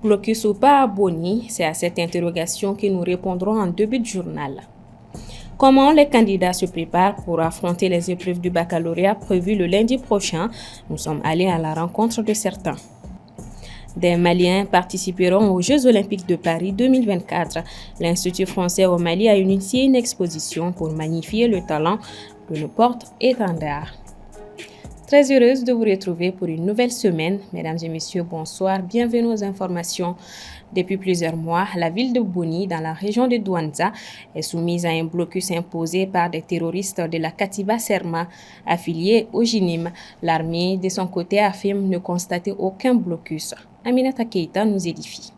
Blocus ou pas à Boni, c'est à cette interrogation que nous répondrons en début de journal. Comment les candidats se préparent pour affronter les épreuves du baccalauréat prévues le lundi prochain? Nous sommes allés à la rencontre de certains. Des Maliens participeront aux Jeux olympiques de Paris 2024. L'Institut français au Mali a initié une exposition pour magnifier le talent de nos porte-étendards. Très heureuse de vous retrouver pour une nouvelle semaine. Mesdames et messieurs, bonsoir. Bienvenue aux informations. Depuis plusieurs mois, la ville de Boni, dans la région de Douanza, est soumise à un blocus imposé par des terroristes de la Katiba Serma, affiliés au JINIM. L'armée, de son côté, affirme ne constater aucun blocus. Aminata Keita nous édifie.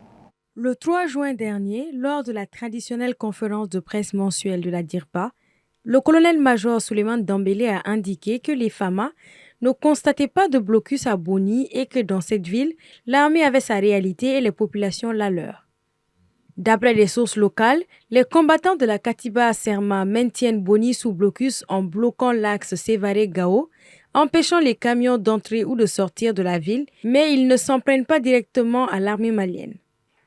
Le 3 juin dernier, lors de la traditionnelle conférence de presse mensuelle de la DIRPA, le colonel-major Souleymane Dambélé a indiqué que les FAMA ne constataient pas de blocus à Boni et que dans cette ville, l'armée avait sa réalité et les populations la leur. D'après les sources locales, les combattants de la Katiba Serma maintiennent Boni sous blocus en bloquant l'axe Sévaré-Gao, empêchant les camions d'entrer ou de sortir de la ville, mais ils ne s'en prennent pas directement à l'armée malienne.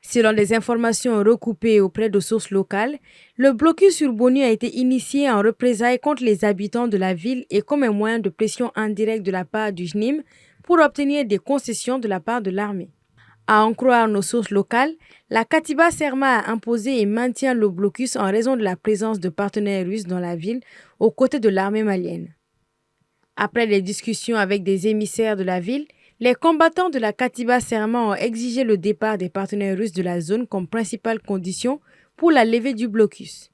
Selon des informations recoupées auprès de sources locales, le blocus sur Boni a été initié en représailles contre les habitants de la ville et comme un moyen de pression indirecte de la part du JNIM pour obtenir des concessions de la part de l'armée. À en croire nos sources locales, la Katiba Serma a imposé et maintient le blocus en raison de la présence de partenaires russes dans la ville aux côtés de l'armée malienne. Après les discussions avec des émissaires de la ville, les combattants de la Katiba Serma ont exigé le départ des partenaires russes de la zone comme principale condition pour la levée du blocus.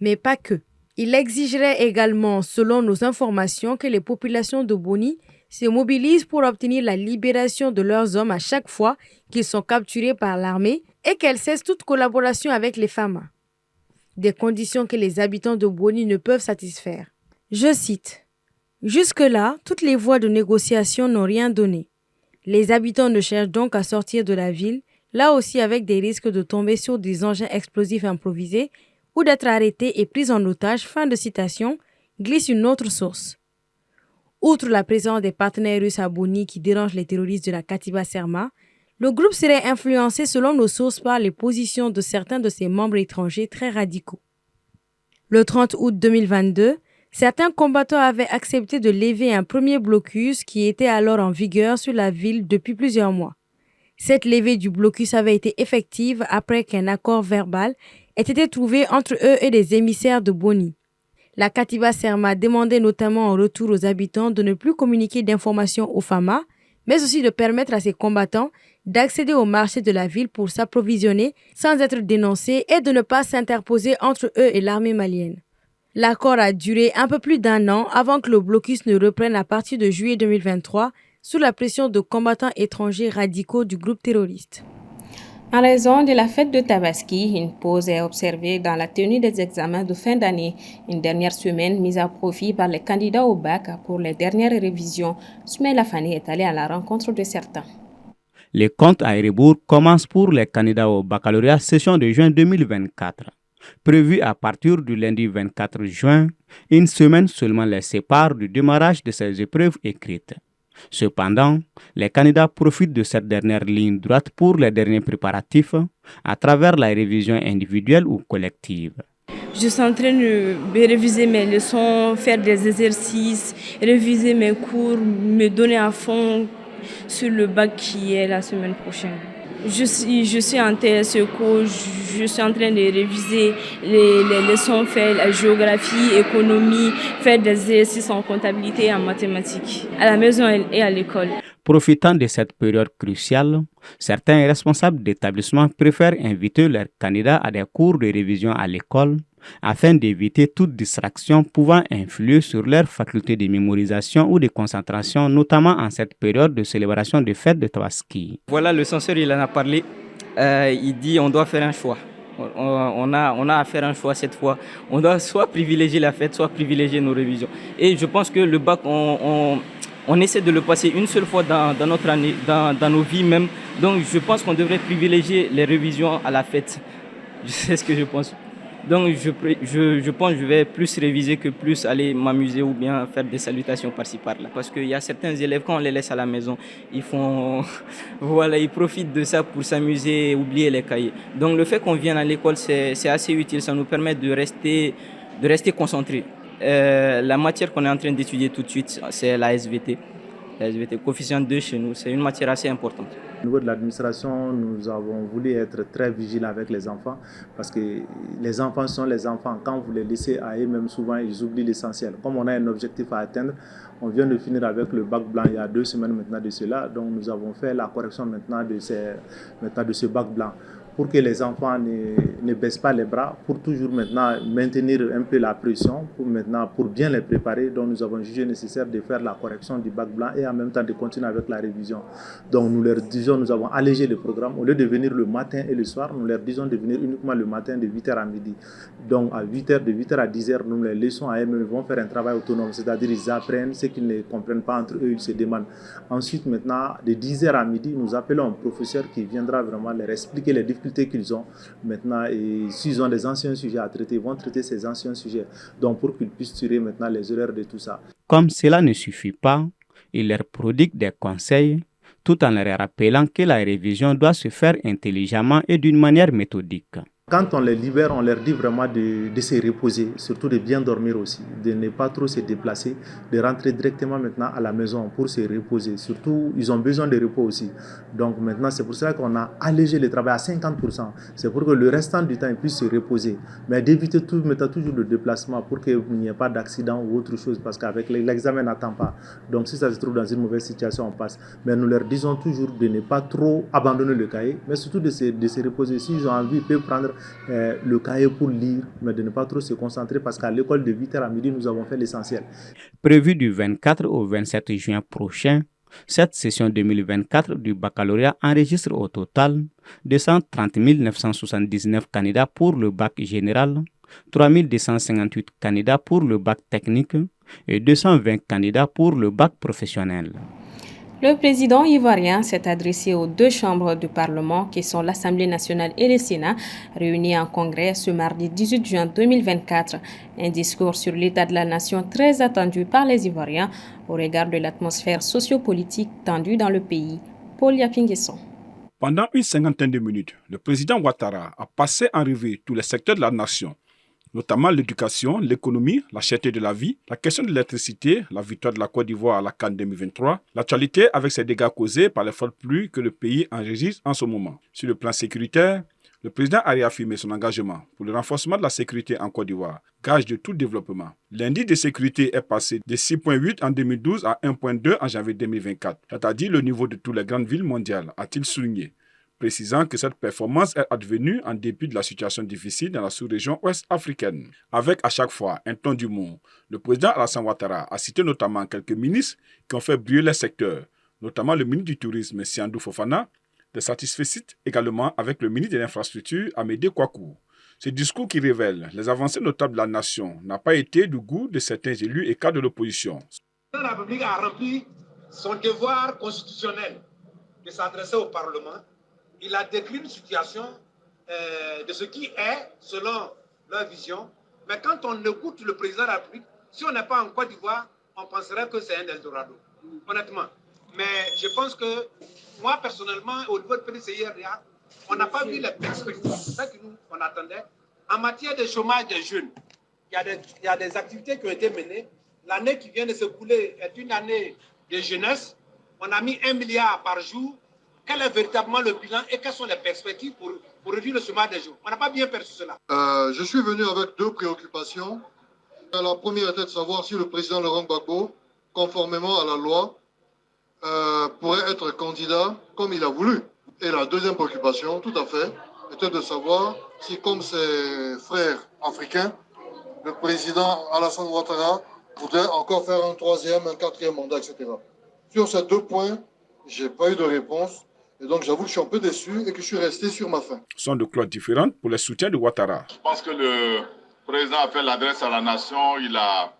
Mais pas que. Ils exigeraient également, selon nos informations, que les populations de Boni se mobilisent pour obtenir la libération de leurs hommes à chaque fois qu'ils sont capturés par l'armée et qu'elles cessent toute collaboration avec les FAMA. Des conditions que les habitants de Boni ne peuvent satisfaire. Je cite. « Jusque-là, toutes les voies de négociation n'ont rien donné. Les habitants ne cherchent donc à sortir de la ville, là aussi avec des risques de tomber sur des engins explosifs improvisés ou d'être arrêtés et pris en otage », fin de citation, glisse une autre source. Outre la présence des partenaires russes à Boni qui dérangent les terroristes de la Katiba Serma, le groupe serait influencé selon nos sources par les positions de certains de ses membres étrangers très radicaux. Le 30 août 2022, certains combattants avaient accepté de lever un premier blocus qui était alors en vigueur sur la ville depuis plusieurs mois. Cette levée du blocus avait été effective après qu'un accord verbal ait été trouvé entre eux et des émissaires de Boni. La Katiba Serma demandait notamment en retour aux habitants de ne plus communiquer d'informations aux FAMA, mais aussi de permettre à ces combattants d'accéder au marché de la ville pour s'approvisionner sans être dénoncés et de ne pas s'interposer entre eux et l'armée malienne. L'accord a duré un peu plus d'un an avant que le blocus ne reprenne à partir de juillet 2023 sous la pression de combattants étrangers radicaux du groupe terroriste. En raison de la fête de Tabaski, une pause est observée dans la tenue des examens de fin d'année, une dernière semaine mise à profit par les candidats au bac pour les dernières révisions. Soumaïla Fani est allé à la rencontre de certains. Les comptes à rebours commencent pour les candidats au baccalauréat session de juin 2024. Prévu à partir du lundi 24 juin, une semaine seulement les sépare du démarrage de ces épreuves écrites. Cependant, les candidats profitent de cette dernière ligne droite pour les derniers préparatifs à travers la révision individuelle ou collective. Je suis en train de réviser mes leçons, faire des exercices, réviser mes cours, me donner à fond sur le bac qui est la semaine prochaine. Je suis en TSECO, je suis en train de réviser les leçons, faire la géographie, économie, faire des exercices en comptabilité et en mathématiques, à la maison et à l'école. Profitant de cette période cruciale, certains responsables d'établissements préfèrent inviter leurs candidats à des cours de révision à l'école afin d'éviter toute distraction pouvant influer sur leur faculté de mémorisation ou de concentration, notamment en cette période de célébration de fête de Tabaski. Voilà, le censeur il en a parlé, il dit on doit faire un choix. On a à faire un choix cette fois. On doit soit privilégier la fête, soit privilégier nos révisions. Et je pense que le bac, on essaie de le passer une seule fois dans notre année, dans nos vies même. Donc je pense qu'on devrait privilégier les révisions à la fête. C'est ce que je pense. Donc je pense que je vais plus réviser que plus aller m'amuser ou bien faire des salutations par-ci par-là. Parce qu'il y a certains élèves, quand on les laisse à la maison, ils font voilà, ils profitent de ça pour s'amuser et oublier les cahiers. Donc le fait qu'on vienne à l'école, c'est assez utile, ça nous permet de rester concentrés. La matière qu'on est en train d'étudier tout de suite, c'est la SVT. La SVT, coefficient 2 chez nous, c'est une matière assez importante. Au niveau de l'administration, nous avons voulu être très vigilants avec les enfants parce que les enfants sont les enfants. Quand vous les laissez à eux-mêmes, souvent ils oublient l'essentiel. Comme on a un objectif à atteindre, on vient de finir avec le bac blanc il y a 2 semaines maintenant de cela. Donc nous avons fait la correction maintenant de ce bac blanc pour que les enfants ne baissent pas les bras, pour toujours maintenant maintenir un peu la pression, pour bien les préparer. Donc nous avons jugé nécessaire de faire la correction du bac blanc et en même temps de continuer avec la révision. Donc nous leur disons, nous avons allégé le programme. Au lieu de venir le matin et le soir, nous leur disons de venir uniquement le matin de 8h à midi. Donc à 8h, de 8h à 10h, nous les laissons à eux-mêmes, ils vont faire un travail autonome, c'est-à-dire ils apprennent ce qu'ils ne comprennent pas entre eux, ils se demandent. Ensuite maintenant, de 10h à midi, nous appelons un professeur qui viendra vraiment leur expliquer les difficultés qu'ils ont maintenant, et s'ils ont des anciens sujets à traiter, ils vont traiter ces anciens sujets, donc pour qu'ils puissent tirer maintenant les erreurs de tout ça. Comme cela ne suffit pas, il leur prodigue des conseils tout en leur rappelant que la révision doit se faire intelligemment et d'une manière méthodique. Quand on les libère, on leur dit vraiment de se reposer, surtout de bien dormir aussi, de ne pas trop se déplacer, de rentrer directement maintenant à la maison pour se reposer. Surtout, ils ont besoin de repos aussi. Donc maintenant, c'est pour cela qu'on a allégé le travail à 50%. C'est pour que le restant du temps, ils puissent se reposer. Mais d'éviter toujours le déplacement pour qu'il n'y ait pas d'accident ou autre chose, parce qu'avec l'examen n'attend pas. Donc si ça se trouve dans une mauvaise situation, on passe. Mais nous leur disons toujours de ne pas trop abandonner le cahier, mais surtout de se reposer. S'ils ont envie, ils peuvent prendre le cahier pour lire, mais de ne pas trop se concentrer parce qu'à l'école de 8h à midi, nous avons fait l'essentiel. Prévu du 24 au 27 juin prochain, cette session 2024 du baccalauréat enregistre au total 230 979 candidats pour le bac général, 3 258 candidats pour le bac technique et 220 candidats pour le bac professionnel. Le président ivoirien s'est adressé aux 2 chambres du Parlement, qui sont l'Assemblée nationale et le Sénat, réunis en congrès ce mardi 18 juin 2024. Un discours sur l'état de la nation très attendu par les Ivoiriens au regard de l'atmosphère sociopolitique tendue dans le pays. Paul Yapinguesson. Pendant une cinquantaine de minutes, le président Ouattara a passé en revue tous les secteurs de la nation, notamment l'éducation, l'économie, la cherté de la vie, la question de l'électricité, la victoire de la Côte d'Ivoire à la CAN 2023, l'actualité avec ses dégâts causés par les fortes pluies que le pays enregistre en ce moment. Sur le plan sécuritaire, le président a réaffirmé son engagement pour le renforcement de la sécurité en Côte d'Ivoire, gage de tout développement. L'indice de sécurité est passé de 6,8 en 2012 à 1,2 en janvier 2024, c'est-à-dire le niveau de toutes les grandes villes mondiales, a-t-il souligné, précisant que cette performance est advenue en dépit de la situation difficile dans la sous-région ouest africaine. Avec à chaque fois un ton d'humour, le président Alassane Ouattara a cité notamment quelques ministres qui ont fait briller les secteurs, notamment le ministre du Tourisme Siandou Fofana, de satisfait également avec le ministre de l'Infrastructure Amédée Kouakou. Ce discours qui révèle les avancées notables de la nation n'a pas été du goût de certains élus et cadres de l'opposition. Le président de la République a rempli son devoir constitutionnel de s'adresser au Parlement. Il a décrit une situation de ce qui est, selon leur vision. Mais quand on écoute le président de la République, si on n'est pas en Côte d'Ivoire, on penserait que c'est un Eldorado, honnêtement. Mais je pense que moi, personnellement, au niveau de PDCIRDA, on n'a pas vu les perspectives, c'est ça que nous, on attendait. En matière de chômage des jeunes, il y a des activités qui ont été menées. L'année qui vient de se couler est une année de jeunesse. On a mis 1 milliard par jour. Quel est véritablement le bilan et quelles sont les perspectives pour réduire le chômage des jeunes? On n'a pas bien perçu cela. Je suis venu avec 2 préoccupations. La première était de savoir si le président Laurent Gbagbo, conformément à la loi, pourrait être candidat comme il a voulu. Et la deuxième préoccupation, tout à fait, était de savoir si, comme ses frères africains, le président Alassane Ouattara voudrait encore faire un 3e, un 4e mandat, etc. Sur ces 2 points, je n'ai pas eu de réponse. Et donc, j'avoue que je suis un peu déçu et que je suis resté sur ma faim. Sont de cloches différentes pour les soutiens de Ouattara. Je pense que le président a fait l'adresse à la nation. Il a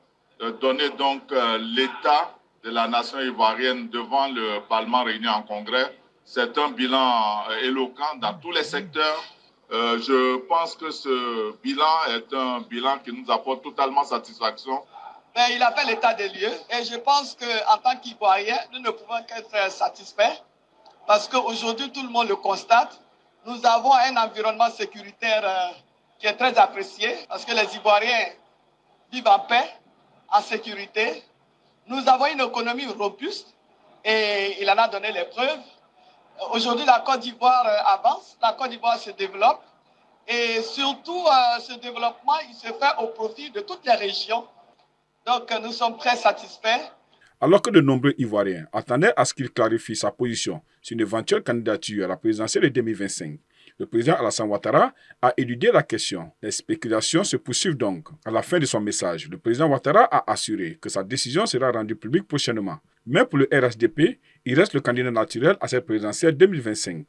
donné donc l'état de la nation ivoirienne devant le Parlement réuni en congrès. C'est un bilan éloquent dans tous les secteurs. Je pense que ce bilan est un bilan qui nous apporte totalement satisfaction. Mais il a fait l'état des lieux et je pense qu'en tant qu'Ivoiriens, nous ne pouvons qu'être satisfaits parce qu'aujourd'hui, tout le monde le constate. Nous avons un environnement sécuritaire qui est très apprécié parce que les Ivoiriens vivent en paix, en sécurité. Nous avons une économie robuste et il en a donné les preuves. Aujourd'hui, la Côte d'Ivoire avance, la Côte d'Ivoire se développe et surtout, ce développement, il se fait au profit de toutes les régions. Donc, nous sommes très satisfaits. Alors que de nombreux Ivoiriens attendaient à ce qu'il clarifie sa position sur une éventuelle candidature à la présidentielle de 2025, le président Alassane Ouattara a éludé la question. Les spéculations se poursuivent donc. À la fin de son message, le président Ouattara a assuré que sa décision sera rendue publique prochainement. Mais pour le RHDP, il reste le candidat naturel à cette présidentielle 2025.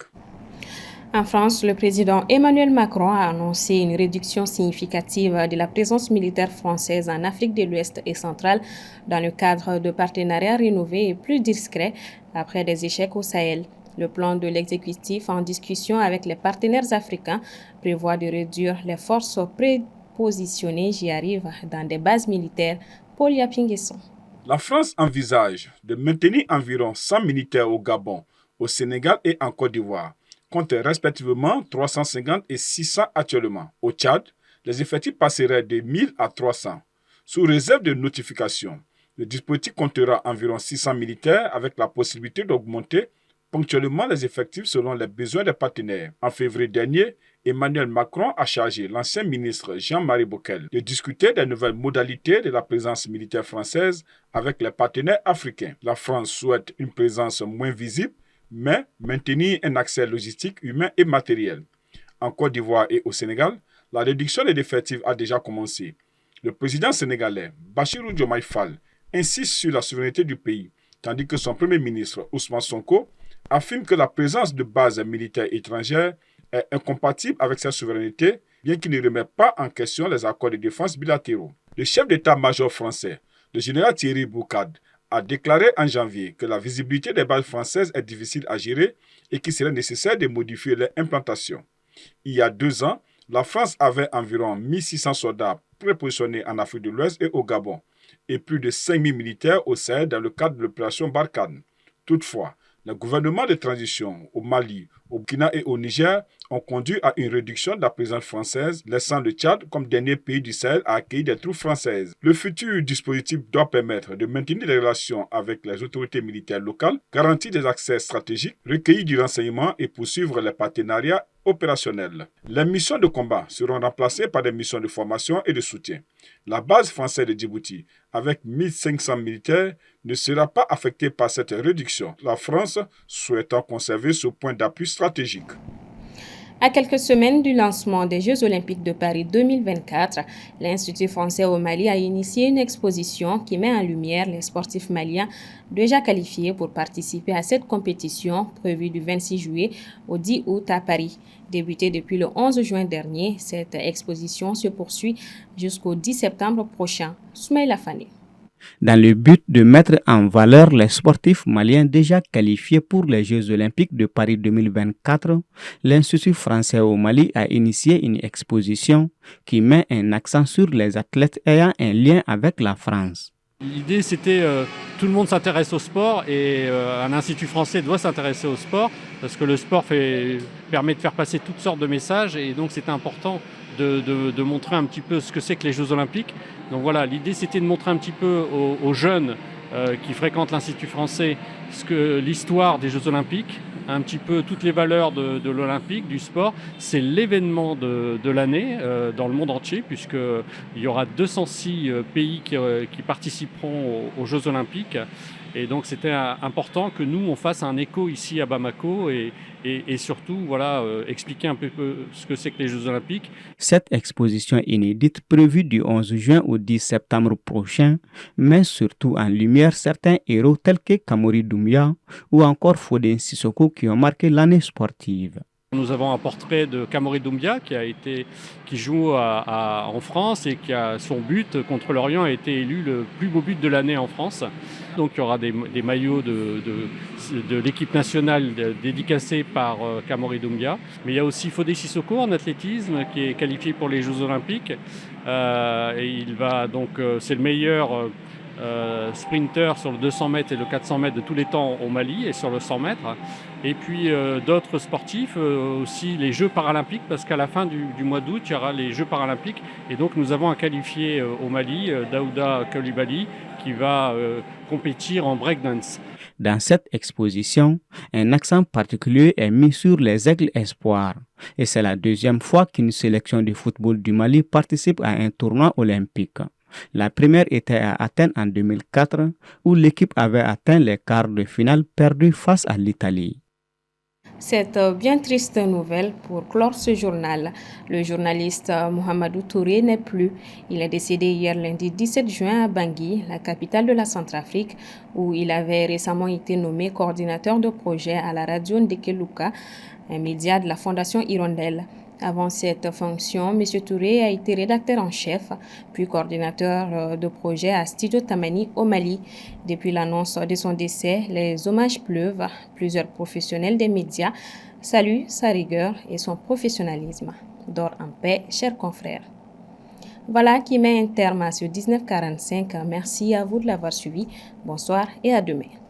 En France, le président Emmanuel Macron a annoncé une réduction significative de la présence militaire française en Afrique de l'Ouest et centrale dans le cadre de partenariats rénovés et plus discrets après des échecs au Sahel. Le plan de l'exécutif en discussion avec les partenaires africains prévoit de réduire les forces prépositionnées, j'y arrive, dans des bases militaires. Paul Yapinguesson. La France envisage de maintenir environ 100 militaires au Gabon, au Sénégal et en Côte d'Ivoire, contre respectivement 350 et 600 actuellement. Au Tchad, les effectifs passeraient de 1000 à 300. Sous réserve de notification, le dispositif comptera environ 600 militaires avec la possibilité d'augmenter ponctuellement les effectifs selon les besoins des partenaires. En février dernier, Emmanuel Macron a chargé l'ancien ministre Jean-Marie Bockel de discuter des nouvelles modalités de la présence militaire française avec les partenaires africains. La France souhaite une présence moins visible, mais maintenir un accès logistique, humain et matériel. En Côte d'Ivoire et au Sénégal, la réduction des effectifs a déjà commencé. Le président sénégalais, Bassirou Diomaye Faye, insiste sur la souveraineté du pays, tandis que son premier ministre, Ousmane Sonko, affirme que la présence de bases militaires étrangères est incompatible avec sa souveraineté, bien qu'il ne remette pas en question les accords de défense bilatéraux. Le chef d'état-major français, le général Thierry Boucade, a déclaré en janvier que la visibilité des bases françaises est difficile à gérer et qu'il serait nécessaire de modifier leur implantation. Il y a 2 ans, la France avait environ 1600 soldats prépositionnés en Afrique de l'Ouest et au Gabon, et plus de 5000 militaires au Sahel dans le cadre de l'opération Barkhane. Toutefois, les gouvernements de transition au Mali, au Burkina et au Niger ont conduit à une réduction de la présence française, laissant le Tchad comme dernier pays du Sahel à accueillir des troupes françaises. Le futur dispositif doit permettre de maintenir des relations avec les autorités militaires locales, garantir des accès stratégiques, recueillir du renseignement et poursuivre les partenariats opérationnels. Les missions de combat seront remplacées par des missions de formation et de soutien. La base française de Djibouti, avec 1500 militaires, ne sera pas affectée par cette réduction, la France souhaitant conserver ce point d'appui stratégique. À quelques semaines du lancement des Jeux olympiques de Paris 2024, l'Institut français au Mali a initié une exposition qui met en lumière les sportifs maliens déjà qualifiés pour participer à cette compétition prévue du 26 juillet au 10 août à Paris. Débutée depuis le 11 juin dernier, cette exposition se poursuit jusqu'au 10 septembre prochain. Soumaïla Fane. Dans le but de mettre en valeur les sportifs maliens déjà qualifiés pour les Jeux olympiques de Paris 2024, l'Institut français au Mali a initié une exposition qui met un accent sur les athlètes ayant un lien avec la France. L'idée, c'était tout le monde s'intéresse au sport et un institut français doit s'intéresser au sport parce que le sport permet de faire passer toutes sortes de messages et donc c'était important de montrer un petit peu ce que c'est que les Jeux Olympiques. Donc voilà, l'idée c'était de montrer un petit peu aux jeunes qui fréquentent l'Institut français l'histoire des Jeux Olympiques, un petit peu toutes les valeurs de l'Olympique, du sport. C'est l'événement de l'année dans le monde entier puisqu'il y aura 206 pays qui participeront aux Jeux Olympiques. Et donc c'était important que nous on fasse un écho ici à Bamako et surtout expliquer un peu ce que c'est que les Jeux Olympiques. Cette exposition inédite prévue du 11 juin au 10 septembre prochain met surtout en lumière certains héros tels que Kamori Doumbia ou encore Foden Sissoko qui ont marqué l'année sportive. Nous avons un portrait de Kamori Doumbia qui joue en France et qui a son but contre l'Orient a été élu le plus beau but de l'année en France. Donc il y aura des maillots de l'équipe nationale dédicacés par Kamori Doumbia. Mais il y a aussi Fodé Sissoko en athlétisme qui est qualifié pour les Jeux Olympiques. Et il va donc c'est le meilleur sprinter sur le 200 mètres et le 400 mètres de tous les temps au Mali et sur le 100 mètres. Et puis d'autres sportifs, aussi les Jeux paralympiques, parce qu'à la fin du mois d'août, il y aura les Jeux paralympiques. Et donc nous avons un qualifié au Mali, Daouda Coulibaly, qui va compétir en breakdance. Dans cette exposition, un accent particulier est mis sur les Aigles Espoirs. Et c'est la deuxième fois qu'une sélection de football du Mali participe à un tournoi olympique. La première était à Athènes en 2004, où l'équipe avait atteint les quarts de finale perdus face à l'Italie. Cette bien triste nouvelle pour clore ce journal. Le journaliste Mohamedou Touré n'est plus. Il est décédé hier lundi 17 juin à Bangui, la capitale de la Centrafrique, où il avait récemment été nommé coordinateur de projet à la radio Ndekeluka, un média de la Fondation Hirondelle. Avant cette fonction, M. Touré a été rédacteur en chef, puis coordinateur de projet à Studio Tamani au Mali. Depuis l'annonce de son décès, les hommages pleuvent. Plusieurs professionnels des médias saluent sa rigueur et son professionnalisme. Dors en paix, chers confrères. Voilà qui met un terme à ce 1945. Merci à vous de l'avoir suivi. Bonsoir et à demain.